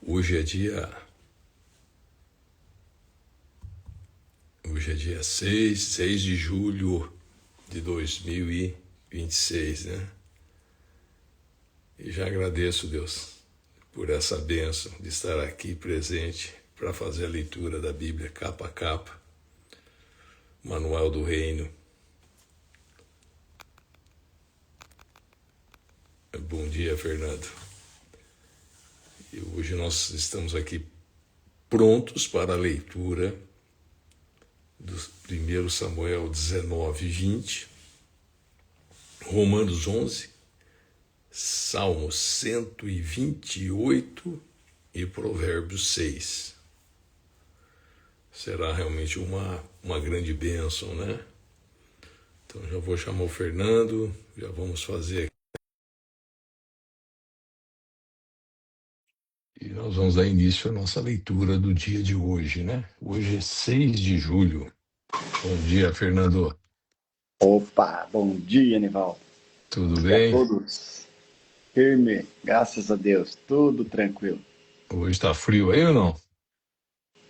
Hoje é dia 6 de julho de 2026, né? E já agradeço, Deus, por essa bênção de estar aqui presente para fazer a leitura da Bíblia capa a capa, Manual do Reino. Bom dia, Fernando. E hoje nós estamos aqui prontos para a leitura do 1 Samuel 19, 20, Romanos 11, Salmo 128 e Provérbios 6. Será realmente uma grande bênção, né? Então já vou chamar o Fernando, já vamos fazer. E nós vamos dar início à nossa leitura do dia de hoje, né? Hoje é 6 de julho. Bom dia, Fernando. Opa, bom dia, Nival. Tudo E a bem? todos. Firme, graças a Deus, tudo tranquilo. Hoje está frio aí ou não?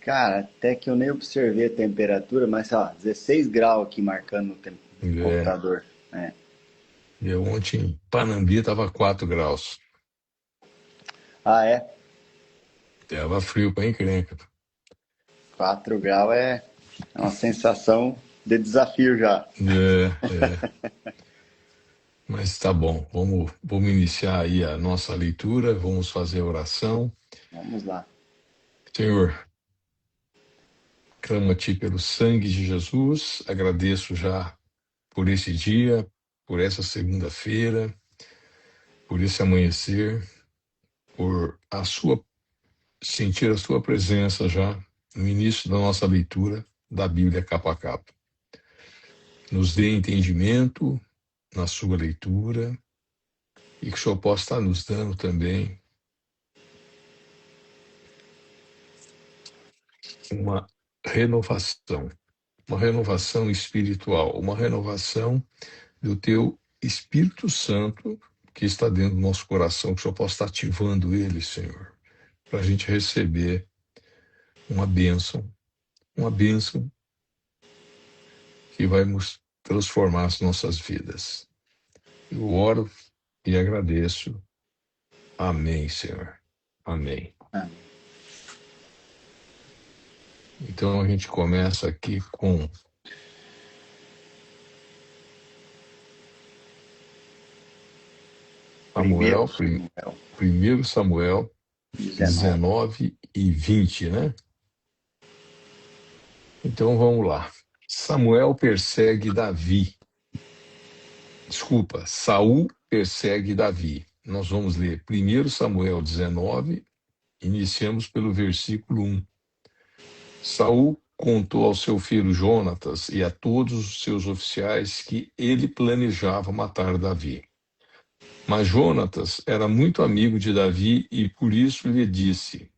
Cara, até que eu nem observei a temperatura, mas sei lá, 16 graus aqui marcando no É. computador. É. Eu ontem em Panambi estava 4 graus. Ah, é? Tava frio para encrenca. 4 graus é uma sensação de desafio já. É. Mas tá bom, vamos iniciar aí a nossa leitura, vamos fazer a oração. Vamos lá. Senhor, clamo a Ti pelo sangue de Jesus, agradeço já por esse dia, por essa segunda-feira, por esse amanhecer, por sentir a Sua presença já no início da nossa leitura da Bíblia capa a capa. Nos dê entendimento na Sua leitura e que o Senhor possa estar nos dando também uma renovação, uma renovação espiritual, uma renovação do Teu Espírito Santo que está dentro do nosso coração, que o Senhor possa estar ativando ele, Senhor, para a gente receber uma bênção que vai nos transformar as nossas vidas. Eu oro e agradeço. Amém, Senhor. Amém. Amém. Então a gente começa aqui com Primeiro Samuel, Samuel 1 Samuel 19. 19 e 20, né? Então vamos lá. Saul persegue Davi. Nós vamos ler 1 Samuel 19, iniciamos pelo versículo 1. Saul contou ao seu filho Jonatas e a todos os seus oficiais que ele planejava matar Davi. Mas Jonatas era muito amigo de Davi e por isso lhe disse: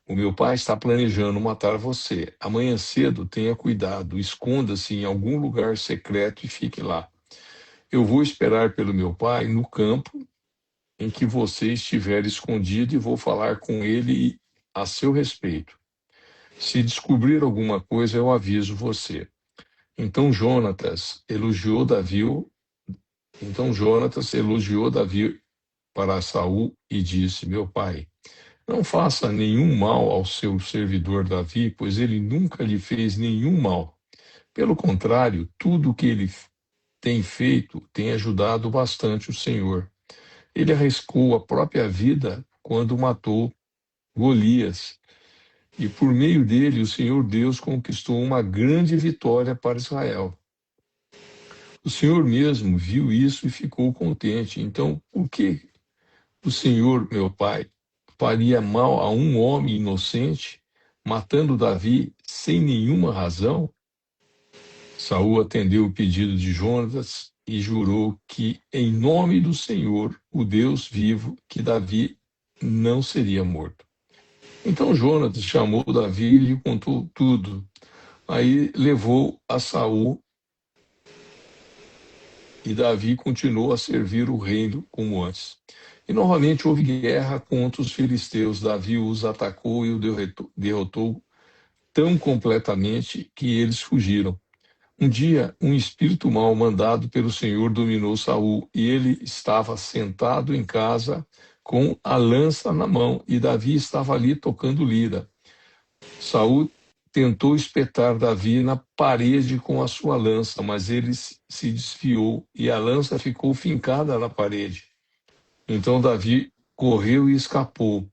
o meu pai está planejando matar você. Amanhã cedo tenha cuidado, esconda-se em algum lugar secreto e fique lá. Eu vou esperar pelo meu pai no campo em que você estiver escondido e vou falar com ele a seu respeito. Se descobrir alguma coisa, eu aviso você. Então Jonatas elogiou Davi para Saul e disse: meu pai, não faça nenhum mal ao seu servidor Davi, pois ele nunca lhe fez nenhum mal. Pelo contrário, tudo o que ele tem feito tem ajudado bastante o Senhor. Ele arriscou a própria vida quando matou Golias, e por meio dele o Senhor Deus conquistou uma grande vitória para Israel. O Senhor mesmo viu isso e ficou contente. Então, por que o Senhor, meu pai, faria mal a um homem inocente, matando Davi sem nenhuma razão? Saul atendeu o pedido de Jonatas e jurou que, em nome do Senhor, o Deus vivo, que Davi não seria morto. Então Jonatas chamou Davi e lhe contou tudo. Aí levou a Saul e Davi continuou a servir o reino como antes. E novamente houve guerra contra os filisteus. Davi os atacou e o derrotou tão completamente que eles fugiram. Um dia, um espírito mau mandado pelo Senhor dominou Saul, e ele estava sentado em casa com a lança na mão, e Davi estava ali tocando lira. Saul tentou espetar Davi na parede com a sua lança, mas ele se desviou e a lança ficou fincada na parede. Então Davi correu e escapou.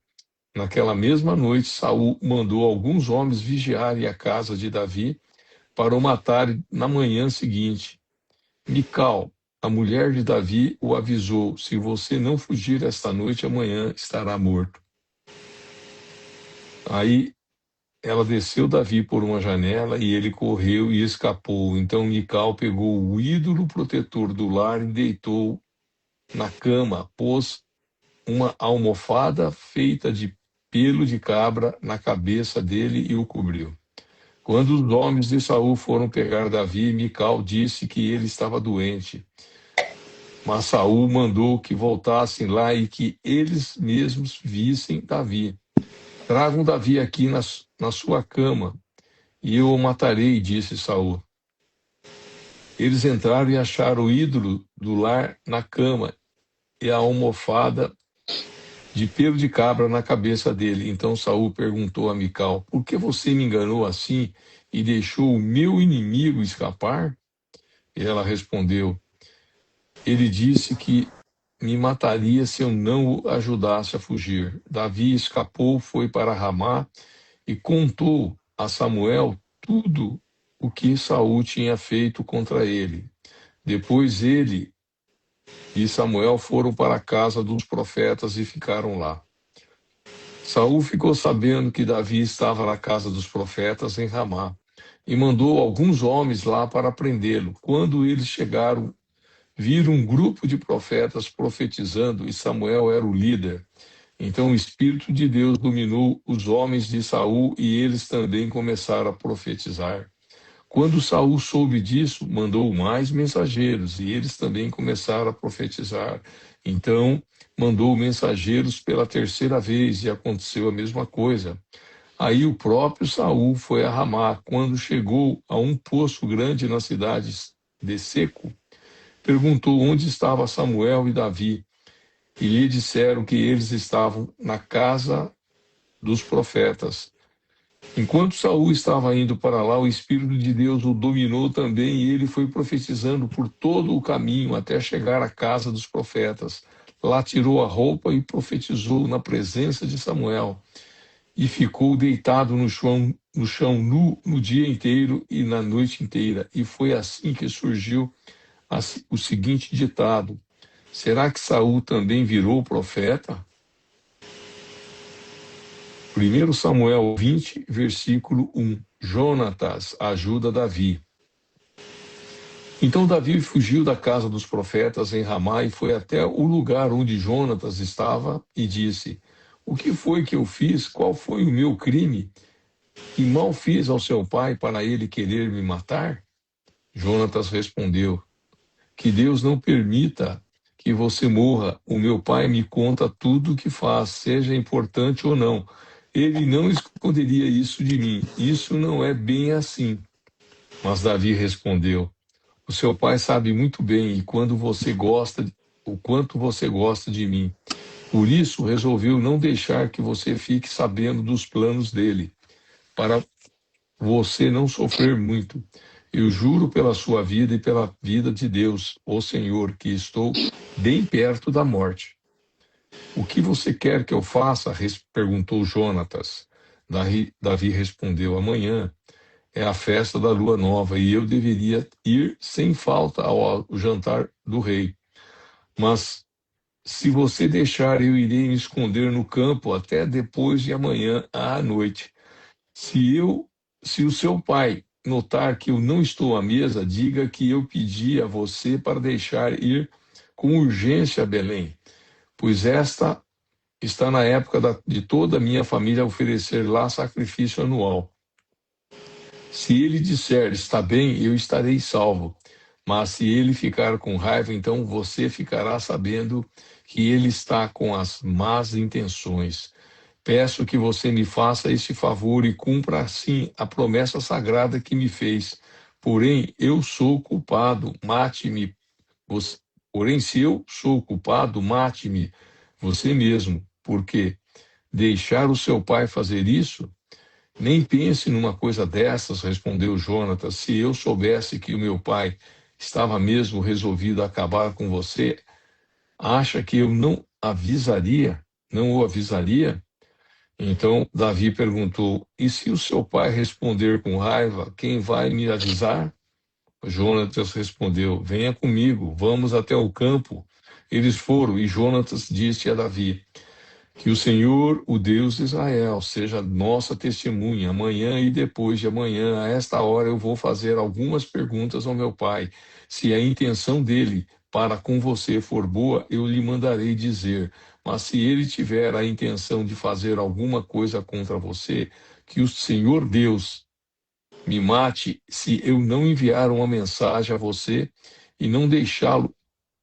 Naquela mesma noite, Saul mandou alguns homens vigiarem a casa de Davi para o matar na manhã seguinte. Mical, a mulher de Davi, o avisou: se você não fugir esta noite, amanhã estará morto. Aí ela desceu Davi por uma janela e ele correu e escapou. Então Mical pegou o ídolo protetor do lar e deitou na cama, pôs uma almofada feita de pelo de cabra na cabeça dele e o cobriu. Quando os homens de Saul foram pegar Davi, Mical disse que ele estava doente. Mas Saul mandou que voltassem lá e que eles mesmos vissem Davi. Tragam Davi aqui na sua cama, e eu o matarei, disse Saul. Eles entraram e acharam o ídolo do lar na cama e a almofada de pelo de cabra na cabeça dele. Então Saul perguntou a Mical: por que você me enganou assim e deixou o meu inimigo escapar? E ela respondeu: ele disse que me mataria se eu não o ajudasse a fugir. Davi escapou, foi para Ramá e contou a Samuel tudo o que Saul tinha feito contra ele. Depois ele e Samuel foram para a casa dos profetas e ficaram lá. Saul ficou sabendo que Davi estava na casa dos profetas em Ramá e mandou alguns homens lá para prendê-lo. Quando eles chegaram, viram um grupo de profetas profetizando e Samuel era o líder. Então o Espírito de Deus dominou os homens de Saul e eles também começaram a profetizar. Quando Saul soube disso, mandou mais mensageiros e eles também começaram a profetizar. Então mandou mensageiros pela terceira vez e aconteceu a mesma coisa. Aí o próprio Saul foi a Ramá. Quando chegou a um poço grande na cidade de Seco, perguntou onde estava Samuel e Davi, e lhe disseram que eles estavam na casa dos profetas. Enquanto Saul estava indo para lá, o Espírito de Deus o dominou também, e ele foi profetizando por todo o caminho até chegar à casa dos profetas. Lá tirou a roupa e profetizou na presença de Samuel, e ficou deitado no chão nu no dia inteiro e na noite inteira. E foi assim que surgiu o seguinte ditado: será que Saul também virou profeta? 1 Samuel 20, versículo 1. Jonatas ajuda Davi. Então Davi fugiu da casa dos profetas em Ramá e foi até o lugar onde Jonatas estava e disse: o que foi que eu fiz? Qual foi o meu crime? Que mal fiz ao seu pai para ele querer me matar? Jonatas respondeu: que Deus não permita que você morra. O meu pai me conta tudo o que faz, seja importante ou não. Ele não esconderia isso de mim. Isso não é bem assim. Mas Davi respondeu: o seu pai sabe muito bem o quanto você gosta de mim. Por isso resolveu não deixar que você fique sabendo dos planos dele, para você não sofrer muito. Eu juro pela sua vida e pela vida de Deus, ó Senhor, que estou bem perto da morte. O que você quer que eu faça? Perguntou Jonatas. Davi respondeu: amanhã é a festa da lua nova e eu deveria ir sem falta ao jantar do rei. Mas se você deixar, eu irei me esconder no campo até depois de amanhã à noite. Se o seu pai notar que eu não estou à mesa, diga que eu pedi a você para deixar ir com urgência a Belém, pois esta está na época de toda a minha família oferecer lá sacrifício anual. Se ele disser, está bem, eu estarei salvo. Mas se ele ficar com raiva, então você ficará sabendo que ele está com as más intenções. Peço que você me faça este favor e cumpra assim a promessa sagrada que me fez. Porém, eu sou culpado, mate-me. Você- Porém, se eu sou culpado, mate-me você mesmo, porque deixar o seu pai fazer isso? Nem pense numa coisa dessas, respondeu Jonatas. Se eu soubesse que o meu pai estava mesmo resolvido a acabar com você, acha que eu não avisaria? Não o avisaria? Então Davi perguntou: E se o seu pai responder com raiva, quem vai me avisar? Jonatas respondeu: Venha comigo, vamos até o campo. Eles foram, e Jonatas disse a Davi: Que o Senhor, o Deus de Israel, seja nossa testemunha. Amanhã e depois de amanhã, a esta hora, eu vou fazer algumas perguntas ao meu pai. Se a intenção dele para com você for boa, eu lhe mandarei dizer. Mas se ele tiver a intenção de fazer alguma coisa contra você, que o Senhor Deus me mate se eu não enviar uma mensagem a você e não deixá-lo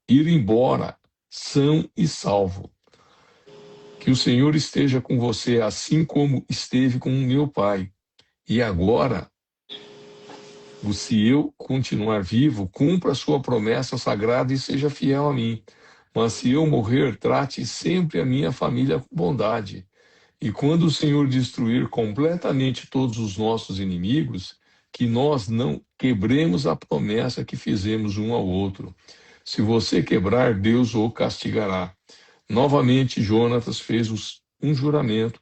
ir embora são e salvo. Que o Senhor esteja com você, assim como esteve com o meu pai. E agora, se eu continuar vivo, cumpra a sua promessa sagrada e seja fiel a mim. Mas se eu morrer, trate sempre a minha família com bondade. E quando o Senhor destruir completamente todos os nossos inimigos, que nós não quebremos a promessa que fizemos um ao outro. Se você quebrar, Deus o castigará. Novamente, Jonatas fez um juramento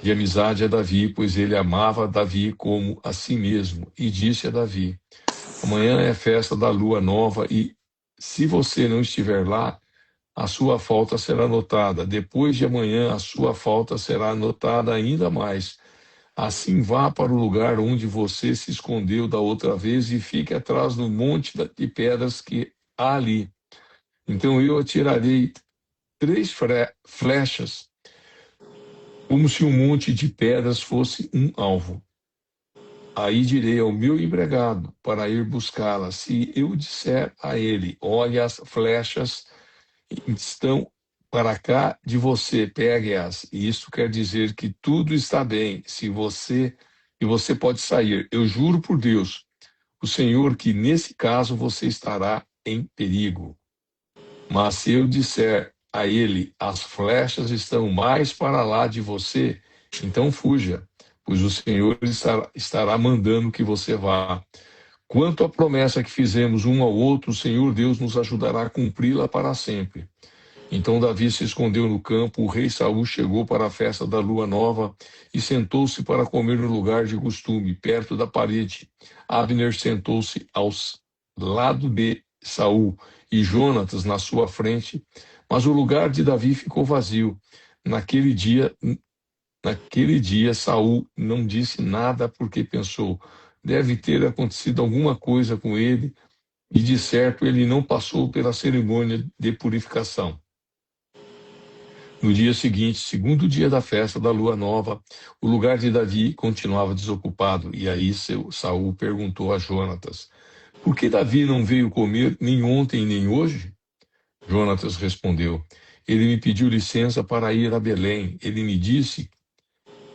de amizade a Davi, pois ele amava Davi como a si mesmo, e disse a Davi: Amanhã é festa da lua nova, e se você não estiver lá, a sua falta será notada. Depois de amanhã, a sua falta será notada ainda mais. Assim vá para o lugar onde você se escondeu da outra vez e fique atrás do monte de pedras que há ali. Então eu atirarei 3 flechas, como se um monte de pedras fosse um alvo. Aí direi ao meu empregado para ir buscá-la. Se eu disser a ele: Olha, as flechas estão para cá de você, pegue-as. E isso quer dizer que tudo está bem. E você pode sair. Eu juro por Deus, o Senhor, que nesse caso você estará em perigo. Mas se eu disser a ele: As flechas estão mais para lá de você, então fuja, pois o Senhor estará mandando que você vá. Quanto à promessa que fizemos um ao outro, o Senhor Deus nos ajudará a cumpri-la para sempre. Então Davi se escondeu no campo, o rei Saul chegou para a festa da lua nova e sentou-se para comer no lugar de costume, perto da parede. Abner sentou-se ao lado de Saul e Jonatas na sua frente, mas o lugar de Davi ficou vazio. Naquele dia, naquele dia Saul não disse nada porque pensou: deve ter acontecido alguma coisa com ele, e de certo ele não passou pela cerimônia de purificação. No dia seguinte, segundo dia da festa da lua nova, o lugar de Davi continuava desocupado. E aí Saul perguntou a Jonatas: Por que Davi não veio comer nem ontem nem hoje? Jonatas respondeu: Ele me pediu licença para ir a Belém. Ele me disse: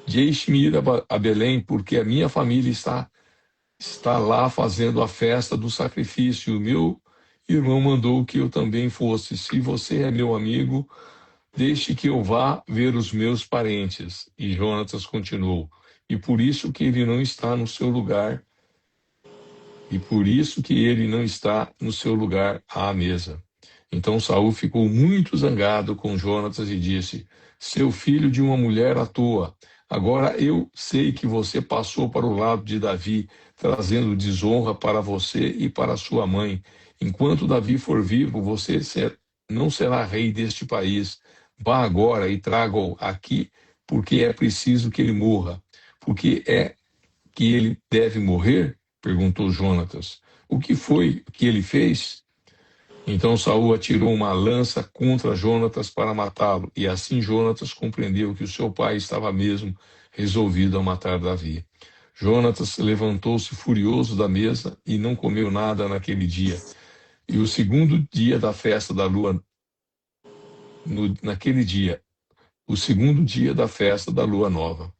Deixe-me ir a Belém, porque a minha família está lá fazendo a festa do sacrifício. O meu irmão mandou que eu também fosse. Se você é meu amigo, deixe que eu vá ver os meus parentes. E Jonatas continuou: E por isso que ele não está no seu lugar, e por isso que ele não está no seu lugar à mesa. Então Saul ficou muito zangado com Jonatas e disse: Seu filho de uma mulher à toa. Agora eu sei que você passou para o lado de Davi, trazendo desonra para você e para sua mãe. Enquanto Davi for vivo, você não será rei deste país. Vá agora e traga-o aqui, porque é preciso que ele morra. Porque é que ele deve morrer? Perguntou Jonatas. O que foi que ele fez? Então Saul atirou uma lança contra Jonatas para matá-lo, e assim Jonatas compreendeu que o seu pai estava mesmo resolvido a matar Davi. Jonatas levantou-se furioso da mesa e não comeu nada naquele dia. E o segundo dia da festa da lua, naquele dia, o segundo dia da festa da lua nova.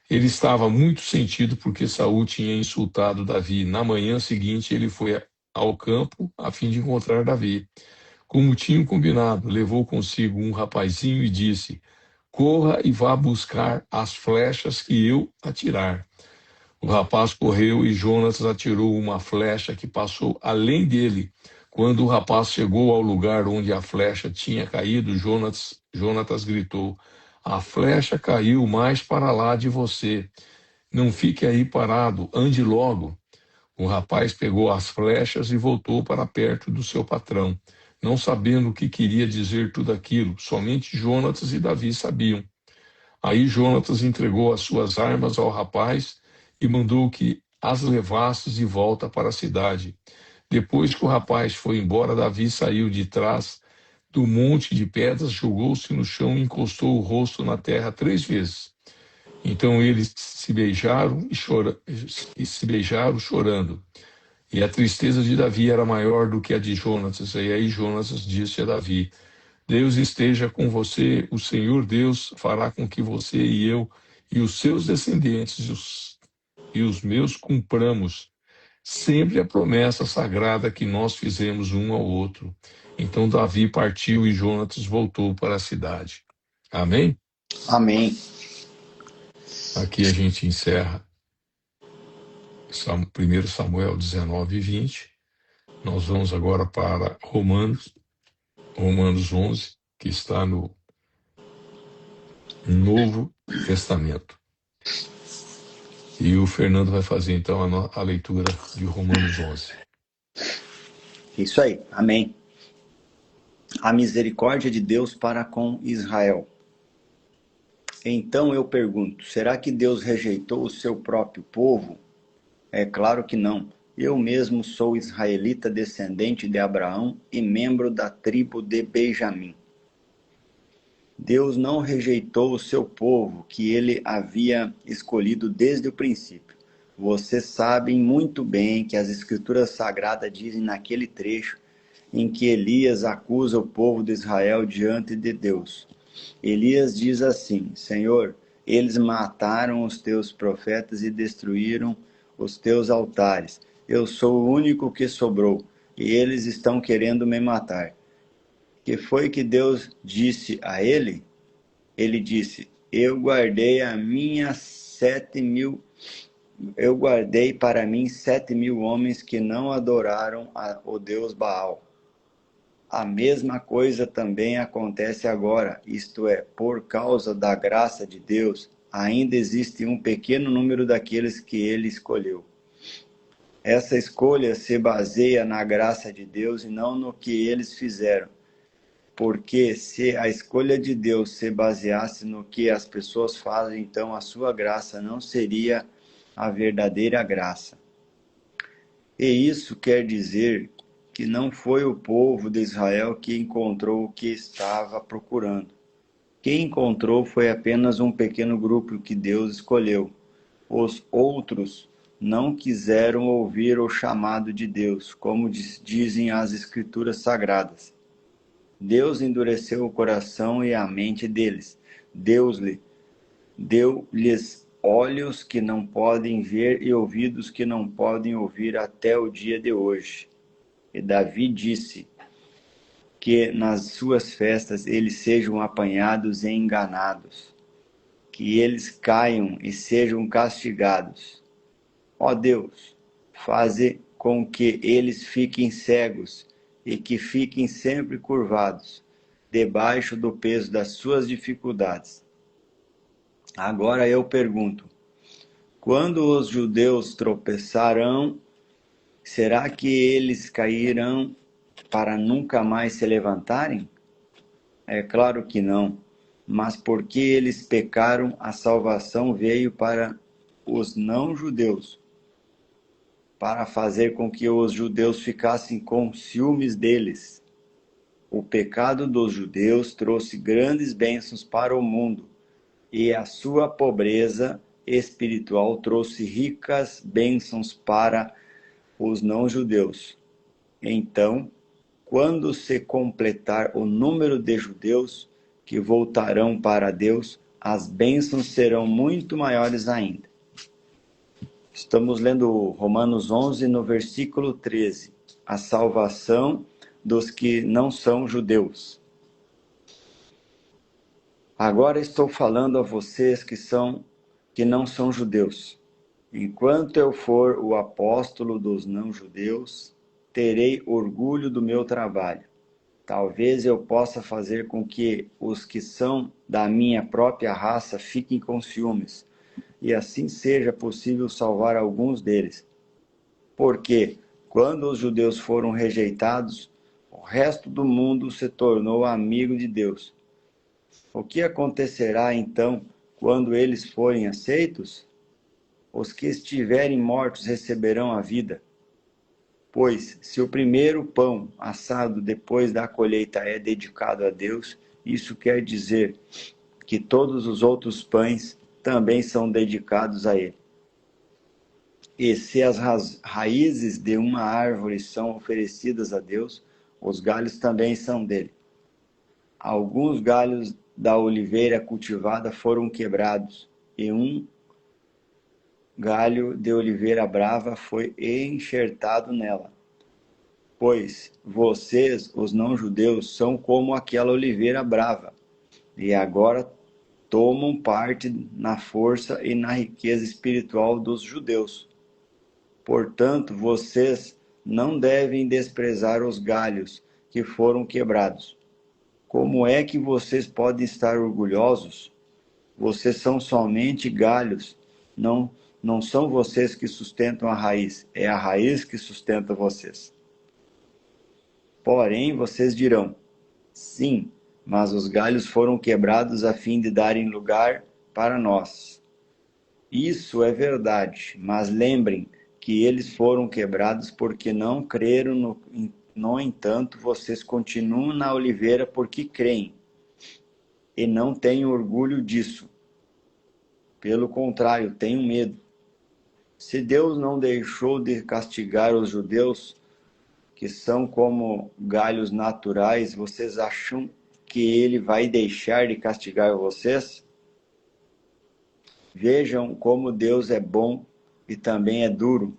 Ele estava muito sentido porque Saul tinha insultado Davi. Na manhã seguinte, ele foi ao campo a fim de encontrar Davi. Como tinham combinado, levou consigo um rapazinho e disse: Corra e vá buscar as flechas que eu atirar. O rapaz correu e Jonatas atirou uma flecha que passou além dele. Quando o rapaz chegou ao lugar onde a flecha tinha caído, Jonatas gritou: A flecha caiu mais para lá de você. Não fique aí parado, ande logo. O rapaz pegou as flechas e voltou para perto do seu patrão, não sabendo o que queria dizer tudo aquilo. Somente Jonatas e Davi sabiam. Aí Jonatas entregou as suas armas ao rapaz e mandou que as levasse de volta para a cidade. Depois que o rapaz foi embora, Davi saiu de trás do monte de pedras, jogou-se no chão e encostou o rosto na terra 3 vezes. Então eles se beijaram se beijaram chorando. E a tristeza de Davi era maior do que a de Jonatas. E aí Jonatas disse a Davi: Deus esteja com você, o Senhor Deus fará com que você e eu e os seus descendentes e os meus cumpramos sempre a promessa sagrada que nós fizemos um ao outro. Então Davi partiu e Jonatas voltou para a cidade. Amém? Amém. Aqui a gente encerra 1 Samuel 19 e 20. Nós vamos agora para Romanos 11, que está no Novo Testamento. E o Fernando vai fazer então a leitura de Romanos 11. Isso aí. Amém. A misericórdia de Deus para com Israel. Então eu pergunto, será que Deus rejeitou o seu próprio povo? É claro que não. Eu mesmo sou israelita, descendente de Abraão e membro da tribo de Benjamim. Deus não rejeitou o seu povo, que ele havia escolhido desde o princípio. Vocês sabem muito bem que as Escrituras Sagradas dizem naquele trecho em que Elias acusa o povo de Israel diante de Deus. Elias diz assim: Senhor, eles mataram os teus profetas e destruíram os teus altares. Eu sou o único que sobrou, e eles estão querendo me matar. Que foi que Deus disse a ele? Ele disse: Eu guardei para mim 7.000 homens que não adoraram o Deus Baal. A mesma coisa também acontece agora, isto é, por causa da graça de Deus, ainda existe um pequeno número daqueles que ele escolheu. Essa escolha se baseia na graça de Deus e não no que eles fizeram. Porque se a escolha de Deus se baseasse no que as pessoas fazem, então a sua graça não seria a verdadeira graça. E isso quer dizer que não foi o povo de Israel que encontrou o que estava procurando. Quem encontrou foi apenas um pequeno grupo que Deus escolheu. Os outros não quiseram ouvir o chamado de Deus, como dizem as Escrituras Sagradas. Deus endureceu o coração e a mente deles. Deu-lhes olhos que não podem ver e ouvidos que não podem ouvir até o dia de hoje. E Davi disse que nas suas festas eles sejam apanhados e enganados, que eles caiam e sejam castigados. Ó Deus, faze com que eles fiquem cegos e que fiquem sempre curvados, debaixo do peso das suas dificuldades. Agora eu pergunto, quando os judeus tropeçarão, será que eles cairão para nunca mais se levantarem? É claro que não, mas porque eles pecaram, a salvação veio para os não-judeus, para fazer com que os judeus ficassem com ciúmes deles. O pecado dos judeus trouxe grandes bênçãos para o mundo, e a sua pobreza espiritual trouxe ricas bênçãos para os não-judeus. Então, quando se completar o número de judeus que voltarão para Deus, as bênçãos serão muito maiores ainda. Estamos lendo Romanos 11, no versículo 13. A salvação dos que não são judeus. Agora estou falando a vocês que não são judeus. Enquanto eu for o apóstolo dos não-judeus, terei orgulho do meu trabalho. Talvez eu possa fazer com que os que são da minha própria raça fiquem com ciúmes, e assim seja possível salvar alguns deles. Porque, quando os judeus foram rejeitados, o resto do mundo se tornou amigo de Deus. O que acontecerá então quando eles forem aceitos? Os que estiverem mortos receberão a vida. Pois, se o primeiro pão assado depois da colheita é dedicado a Deus, isso quer dizer que todos os outros pães também são dedicados a Ele. E se as raízes de uma árvore são oferecidas a Deus, os galhos também são dele. Alguns galhos da oliveira cultivada foram quebrados, e um galho de oliveira brava foi enxertado nela. Pois vocês, os não-judeus, são como aquela oliveira brava, e agora tomam parte na força e na riqueza espiritual dos judeus. Portanto, vocês não devem desprezar os galhos que foram quebrados. Como é que vocês podem estar orgulhosos? Vocês são somente galhos, não são vocês que sustentam a raiz, é a raiz que sustenta vocês. Porém, vocês dirão, sim, mas os galhos foram quebrados a fim de darem lugar para nós. Isso é verdade, mas lembrem que eles foram quebrados porque não creram. No entanto, vocês continuam na oliveira porque creem, e não têm orgulho disso. Pelo contrário, tenham medo. Se Deus não deixou de castigar os judeus, que são como galhos naturais, vocês acham que Ele vai deixar de castigar vocês? Vejam como Deus é bom e também é duro.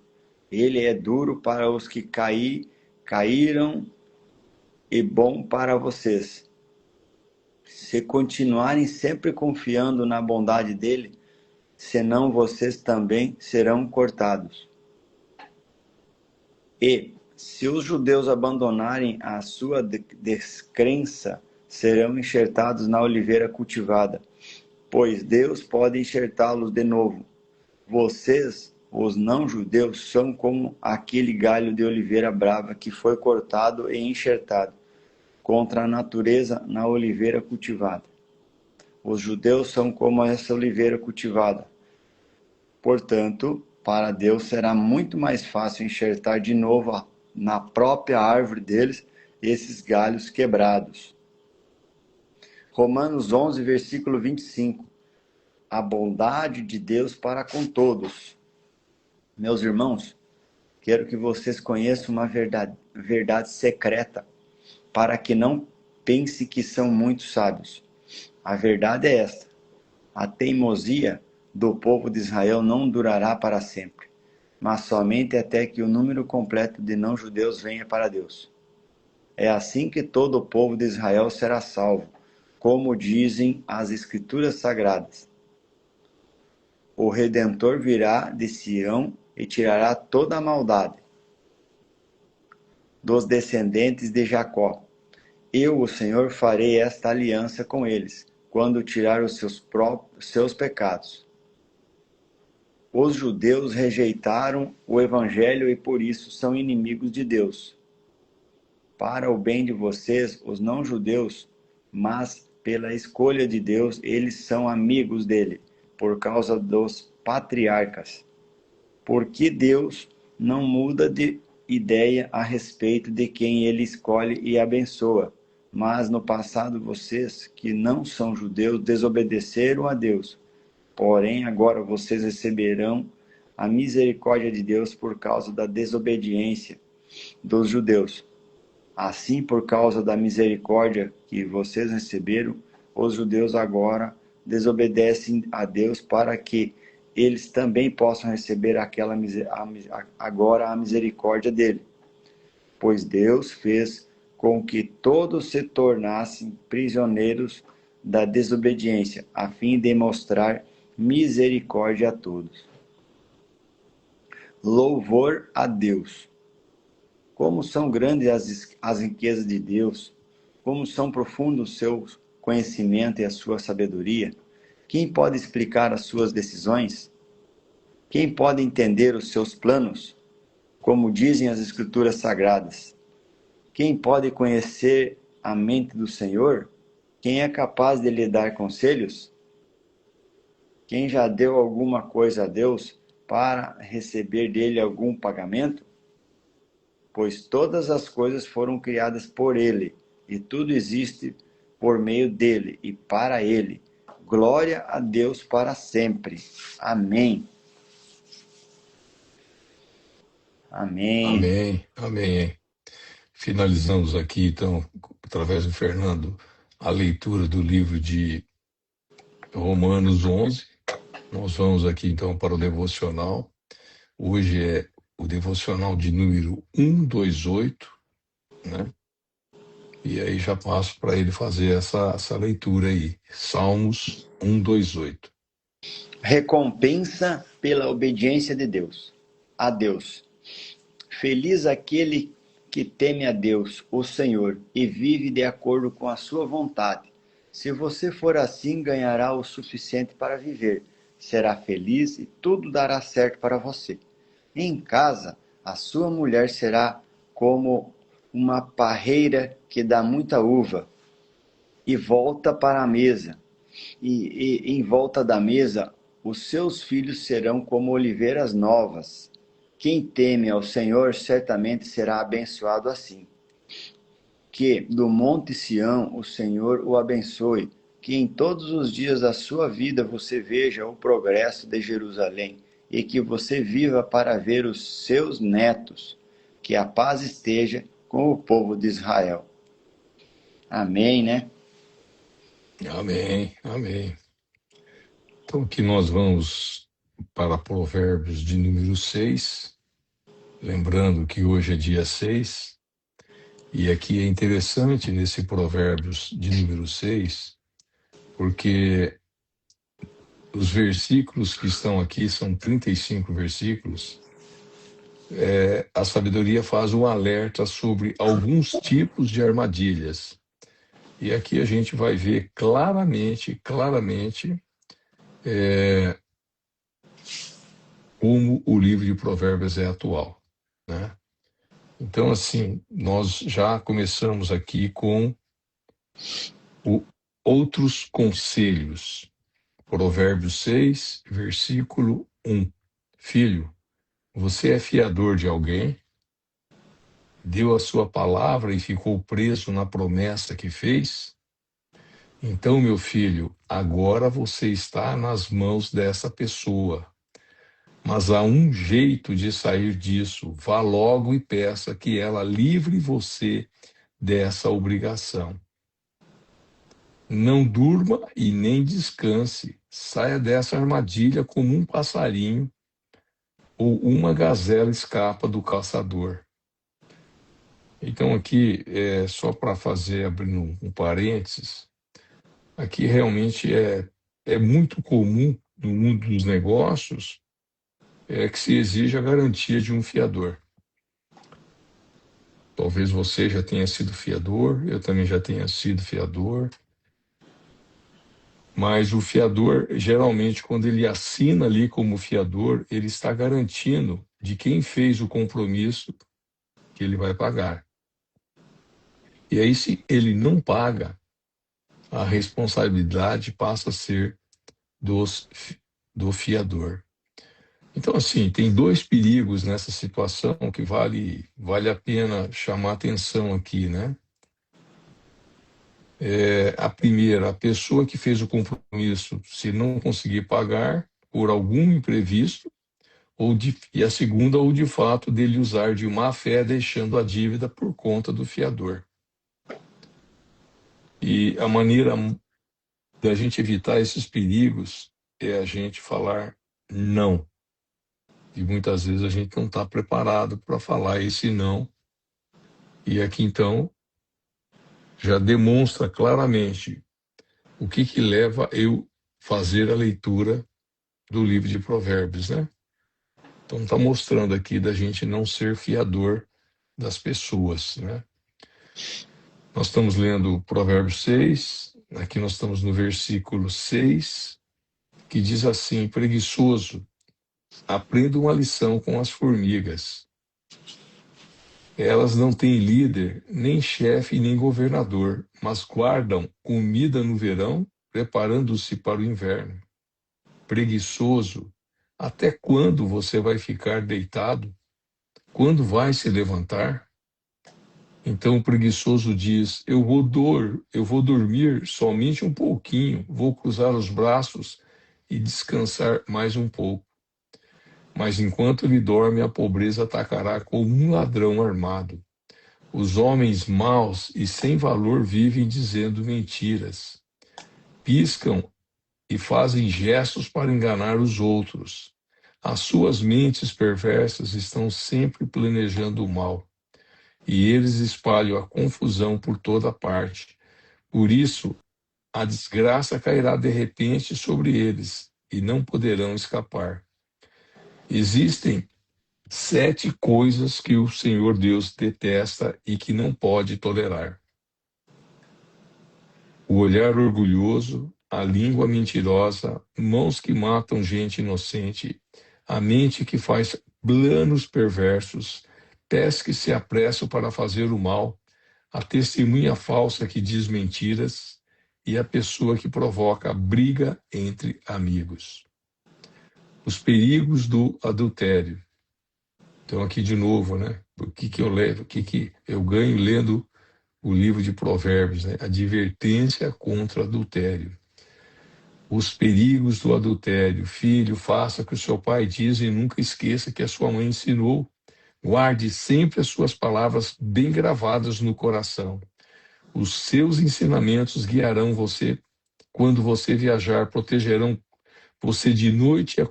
Ele é duro para os que caíram e bom para vocês. Se continuarem sempre confiando na bondade dele, senão vocês também serão cortados. E, se os judeus abandonarem a sua descrença, serão enxertados na oliveira cultivada, pois Deus pode enxertá-los de novo. Vocês, os não-judeus, são como aquele galho de oliveira brava que foi cortado e enxertado contra a natureza na oliveira cultivada. Os judeus são como essa oliveira cultivada. Portanto, para Deus será muito mais fácil enxertar de novo na própria árvore deles esses galhos quebrados. Romanos 11, versículo 25. A bondade de Deus para com todos. Meus irmãos, quero que vocês conheçam uma verdade secreta, para que não pense que são muito sábios. A verdade é esta: a teimosia do povo de Israel não durará para sempre, mas somente até que o número completo de não-judeus venha para Deus. É assim que todo o povo de Israel será salvo, como dizem as Escrituras Sagradas. O Redentor virá de Sião e tirará toda a maldade dos descendentes de Jacó. Eu, o Senhor, farei esta aliança com eles, quando tirar os seus pecados. Os judeus rejeitaram o Evangelho e por isso são inimigos de Deus. Para o bem de vocês, os não-judeus, mas pela escolha de Deus, eles são amigos dele, por causa dos patriarcas. Porque Deus não muda de ideia a respeito de quem ele escolhe e abençoa. Mas no passado vocês, que não são judeus, desobedeceram a Deus. Porém, agora vocês receberão a misericórdia de Deus por causa da desobediência dos judeus. Assim, por causa da misericórdia que vocês receberam, os judeus agora desobedecem a Deus para que eles também possam receber agora a misericórdia dele. Pois Deus fez com que todos se tornassem prisioneiros da desobediência, a fim de mostrar misericórdia a todos. Louvor a Deus! Como são grandes as riquezas de Deus, como são profundos o seu conhecimento e a sua sabedoria. Quem pode explicar as suas decisões? Quem pode entender os seus planos? Como dizem as Escrituras Sagradas. Quem pode conhecer a mente do Senhor? Quem é capaz de lhe dar conselhos? Quem já deu alguma coisa a Deus para receber dele algum pagamento? Pois todas as coisas foram criadas por ele, e tudo existe por meio dele e para ele. Glória a Deus para sempre. Amém. Amém. Amém, amém. Finalizamos aqui, então, através do Fernando, a leitura do livro de Romanos 11. Nós vamos aqui, então, para o devocional. Hoje é o devocional de número 128, né? E aí já passo para ele fazer essa leitura aí. Salmos 128. Recompensa pela obediência de Deus. A Deus. Feliz aquele que teme a Deus, o Senhor, e vive de acordo com a sua vontade. Se você for assim, ganhará o suficiente para viver. Será feliz e tudo dará certo para você. Em casa, a sua mulher será como uma parreira que dá muita uva e volta para a mesa. E em volta da mesa, os seus filhos serão como oliveiras novas. Quem teme ao Senhor certamente será abençoado assim. Que do monte Sião o Senhor o abençoe. Que em todos os dias da sua vida você veja o progresso de Jerusalém e que você viva para ver os seus netos. Que a paz esteja com o povo de Israel. Amém, né? Amém, amém. Então aqui nós vamos para Provérbios de número 6, lembrando que hoje é dia 6, e aqui é interessante nesse Provérbios de número 6, porque os versículos que estão aqui são 35 versículos. A sabedoria faz um alerta sobre alguns tipos de armadilhas. E aqui a gente vai ver claramente, como o livro de Provérbios é atual, né? Então, assim, nós já começamos aqui com outros conselhos. Provérbios 6, versículo 1. Filho, você é fiador de alguém, deu a sua palavra e ficou preso na promessa que fez? Então, meu filho, agora você está nas mãos dessa pessoa. Mas há um jeito de sair disso. Vá logo e peça que ela livre você dessa obrigação. Não durma e nem descanse. Saia dessa armadilha como um passarinho ou uma gazela escapa do caçador. Então, aqui, só para fazer, abrindo um parênteses, aqui realmente é muito comum no mundo dos negócios que se exija a garantia de um fiador. Talvez você já tenha sido fiador, eu também já tenha sido fiador. Mas o fiador, geralmente, quando ele assina ali como fiador, ele está garantindo de quem fez o compromisso que ele vai pagar. E aí, se ele não paga, a responsabilidade passa a ser do fiador. Então, assim, tem dois perigos nessa situação que vale a pena chamar atenção aqui, né? A primeira, a pessoa que fez o compromisso, se não conseguir pagar por algum imprevisto, e a segunda, ou de fato, dele usar de má fé, deixando a dívida por conta do fiador. E a maneira da gente evitar esses perigos é a gente falar não. E muitas vezes a gente não está preparado para falar esse não. E aqui, então, já demonstra claramente o que leva eu fazer a leitura do livro de Provérbios, né? Então está mostrando aqui da gente não ser fiador das pessoas, né? Nós estamos lendo Provérbios 6, aqui nós estamos no versículo 6, que diz assim: preguiçoso, aprenda uma lição com as formigas. Elas não têm líder, nem chefe, nem governador, mas guardam comida no verão, preparando-se para o inverno. Preguiçoso, até quando você vai ficar deitado? Quando vai se levantar? Então o preguiçoso diz: eu vou dormir somente um pouquinho, vou cruzar os braços e descansar mais um pouco. Mas enquanto ele dorme, a pobreza atacará como um ladrão armado. Os homens maus e sem valor vivem dizendo mentiras. Piscam e fazem gestos para enganar os outros. As suas mentes perversas estão sempre planejando o mal, e eles espalham a confusão por toda parte. Por isso, a desgraça cairá de repente sobre eles, e não poderão escapar. Existem 7 coisas que o Senhor Deus detesta e que não pode tolerar: o olhar orgulhoso, a língua mentirosa, mãos que matam gente inocente, a mente que faz planos perversos, pés que se apressam para fazer o mal, a testemunha falsa que diz mentiras e a pessoa que provoca briga entre amigos. Os perigos do adultério. Então, aqui de novo, né? O que eu levo, o que eu ganho lendo o livro de Provérbios, né? Advertência contra adultério. Os perigos do adultério. Filho, faça o que o seu pai diz e nunca esqueça que a sua mãe ensinou. Guarde sempre as suas palavras bem gravadas no coração. Os seus ensinamentos guiarão você quando você viajar, protegerão você de noite e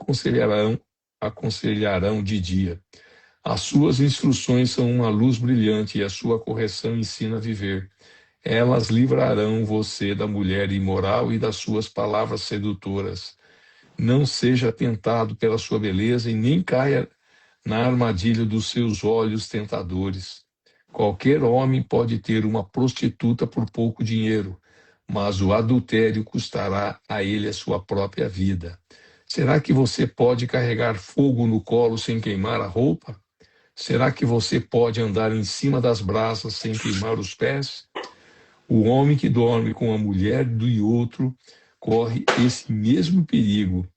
aconselharão de dia. As suas instruções são uma luz brilhante e a sua correção ensina a viver. Elas livrarão você da mulher imoral e das suas palavras sedutoras. Não seja tentado pela sua beleza e nem caia na armadilha dos seus olhos tentadores. Qualquer homem pode ter uma prostituta por pouco dinheiro, mas o adultério custará a ele a sua própria vida. Será que você pode carregar fogo no colo sem queimar a roupa? Será que você pode andar em cima das brasas sem queimar os pés? O homem que dorme com a mulher do outro corre esse mesmo perigo.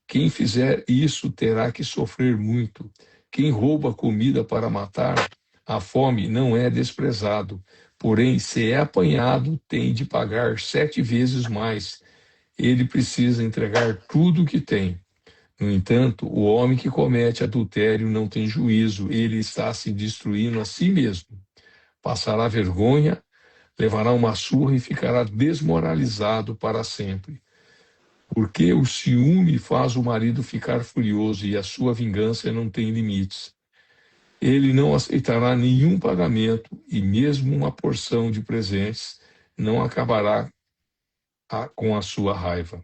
Quem fizer isso terá que sofrer muito. Quem rouba comida para matar, a fome não é desprezado. Porém, se é apanhado, tem de pagar 7 vezes mais. Ele precisa entregar tudo o que tem. No entanto, o homem que comete adultério não tem juízo, ele está se destruindo a si mesmo. Passará vergonha, levará uma surra e ficará desmoralizado para sempre. Porque o ciúme faz o marido ficar furioso e a sua vingança não tem limites. Ele não aceitará nenhum pagamento e mesmo uma porção de presentes não acabará com a sua raiva.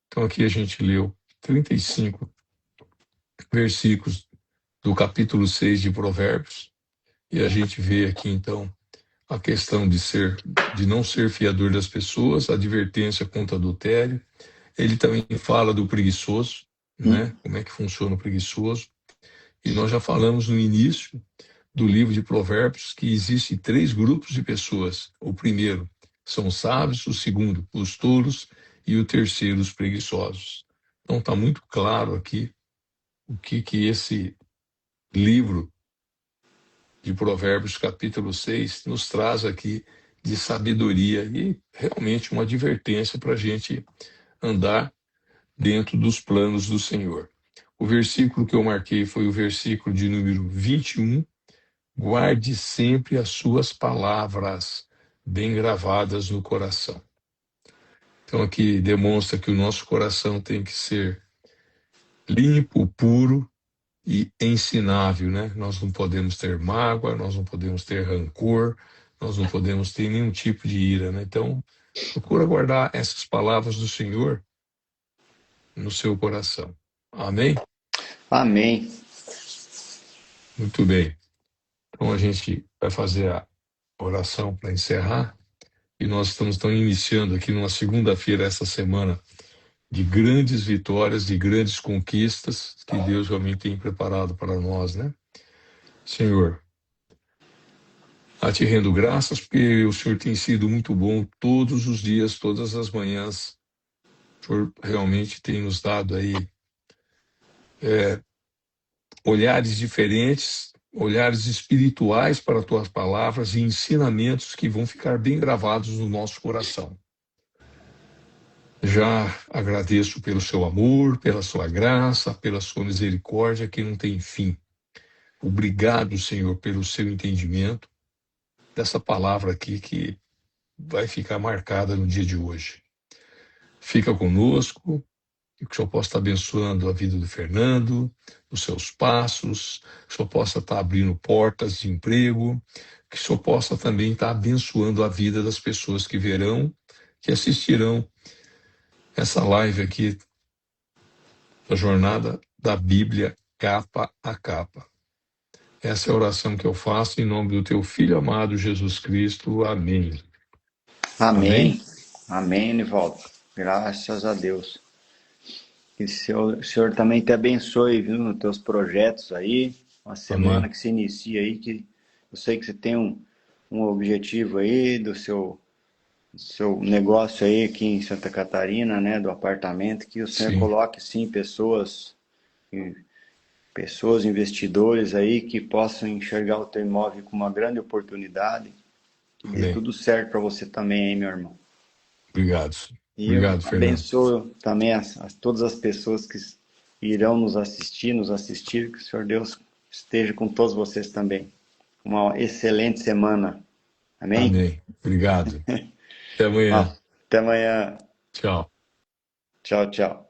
Então aqui a gente leu 35 versículos do capítulo 6 de Provérbios, e a gente vê aqui então a questão de não ser fiador das pessoas, a advertência contra adultério. Ele também fala do preguiçoso, né? Como é que funciona o preguiçoso. E nós já falamos no início do livro de Provérbios que existem 3 grupos de pessoas. O primeiro são os sábios, o segundo, os tolos, e o terceiro, os preguiçosos. Então está muito claro aqui o que esse livro de Provérbios, capítulo 6, nos traz aqui de sabedoria e realmente uma advertência para a gente andar dentro dos planos do Senhor. O versículo que eu marquei foi o versículo de número 21. Guarde sempre as suas palavras bem gravadas no coração. Então aqui demonstra que o nosso coração tem que ser limpo, puro e ensinável, né? Nós não podemos ter mágoa, nós não podemos ter rancor, nós não podemos ter nenhum tipo de ira, né? Então, procura guardar essas palavras do Senhor no seu coração. Amém? Amém. Muito bem. Então a gente vai fazer a oração para encerrar e nós estamos então iniciando aqui numa segunda-feira essa semana de grandes vitórias, de grandes conquistas que Deus realmente tem preparado para nós, né? Senhor, a te rendo graças porque o Senhor tem sido muito bom todos os dias, todas as manhãs. O Senhor realmente tem nos dado aí olhares diferentes, olhares espirituais para as tuas palavras e ensinamentos que vão ficar bem gravados no nosso coração. Já agradeço pelo seu amor, pela sua graça, pela sua misericórdia que não tem fim. Obrigado, Senhor, pelo seu entendimento dessa palavra aqui que vai ficar marcada no dia de hoje. Fica conosco, que o Senhor possa estar abençoando a vida do Fernando, os seus passos, que o Senhor possa estar abrindo portas de emprego, que o Senhor possa também estar abençoando a vida das pessoas que verão, que assistirão essa live aqui da jornada da Bíblia capa a capa. Essa é a oração que eu faço em nome do teu Filho amado Jesus Cristo. Amém. Amém? Amém. Amém, Nivaldo. Graças a Deus. Que o Senhor também te abençoe, viu, nos teus projetos aí. Uma semana Amém. que se inicia aí, que eu sei que você tem um objetivo aí do seu negócio aí aqui em Santa Catarina, né, do apartamento, que o Senhor Sim. coloque sim pessoas, investidores aí que possam enxergar o teu imóvel como uma grande oportunidade. Que dê Amém. tudo certo para você também, hein, meu irmão. Obrigado. E eu Obrigado, Fernando. abençoo também todas as pessoas que irão nos assistir, que o Senhor Deus esteja com todos vocês também. Uma excelente semana. Amém? Amém. Obrigado. Até amanhã. Até amanhã. Tchau. Tchau, tchau.